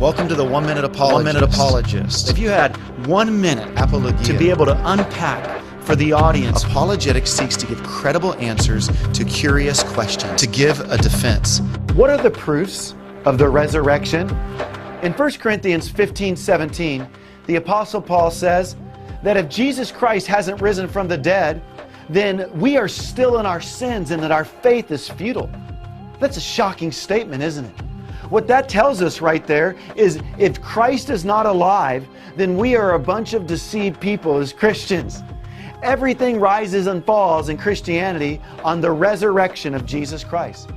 Welcome to the 1 Minute Apologist. 1 Minute Apologist. If you had 1 minute to be able to unpack for the audience. Apologetics seeks to give credible answers to curious questions, to give a defense. What are the proofs of the resurrection? In 1 Corinthians 15:17, the Apostle Paul says that if Jesus Christ hasn't risen from the dead, then we are still in our sins and that our faith is futile. That's a shocking statement, isn't it? What that tells us right there is if Christ is not alive, then we are a bunch of deceived people as Christians. Everything rises and falls in Christianity on the resurrection of Jesus Christ.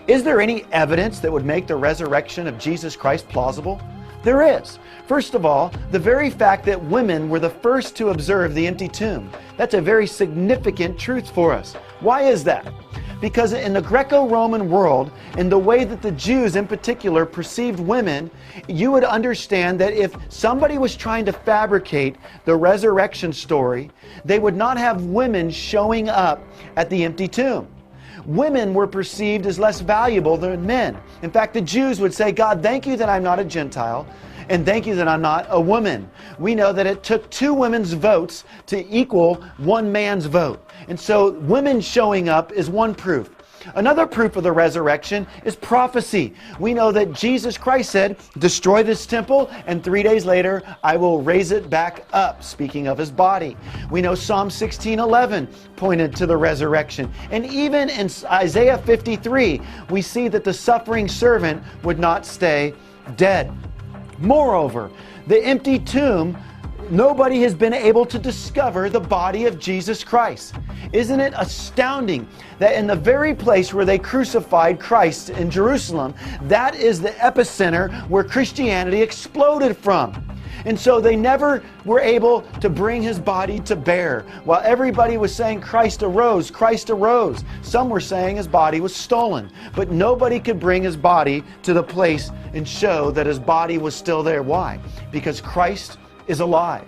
Is there any evidence that would make the resurrection of Jesus Christ plausible? There is. First of all, the very fact that women were the first to observe the empty tomb. That's a very significant truth for us. Why is that? Because in the Greco-Roman world, in the way that the Jews in particular perceived women, you would understand that if somebody was trying to fabricate the resurrection story, they would not have women showing up at the empty tomb. Women were perceived as less valuable than men. In fact, the Jews would say, God, thank you that I'm not a Gentile, and thank you that I'm not a woman. We know that it took 2 women's votes to equal 1 man's vote. And so women showing up is one proof. Another proof of the resurrection is prophecy. We know that Jesus Christ said, destroy this temple, and 3 days later, I will raise it back up, speaking of his body. We know Psalm 16:11 pointed to the resurrection. And even in Isaiah 53, we see that the suffering servant would not stay dead. Moreover, the empty tomb, nobody has been able to discover the body of Jesus Christ. Isn't it astounding that in the very place where they crucified Christ in Jerusalem, that is the epicenter where Christianity exploded from? And so they never were able to bring his body to bear. While everybody was saying Christ arose, Christ arose, some were saying his body was stolen. But nobody could bring his body to the place and show that his body was still there. Why? Because Christ is alive.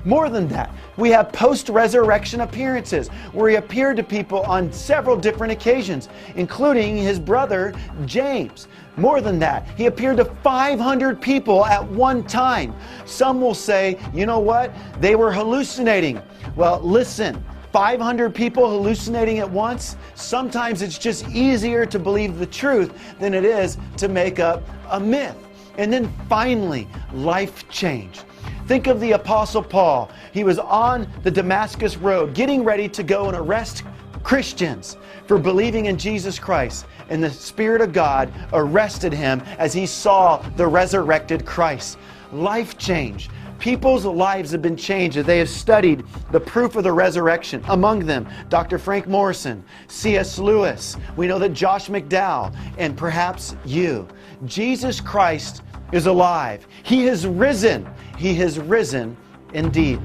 More than that, we have post-resurrection appearances where he appeared to people on several different occasions, including his brother James. More than that, he appeared to 500 people at one time. Some will say, you know what? They were hallucinating. Well, listen, 500 people hallucinating at once? Sometimes it's just easier to believe the truth than it is to make up a myth. And then finally, life change. Think of the Apostle Paul. He was on the Damascus road, getting ready to go and arrest Christians for believing in Jesus Christ. And the Spirit of God arrested him as he saw the resurrected Christ. Life change. People's lives have been changed as they have studied the proof of the resurrection. Among them, Dr. Frank Morrison, C.S. Lewis. We know that Josh McDowell, and perhaps you. Jesus Christ is alive. He has risen. He has risen indeed.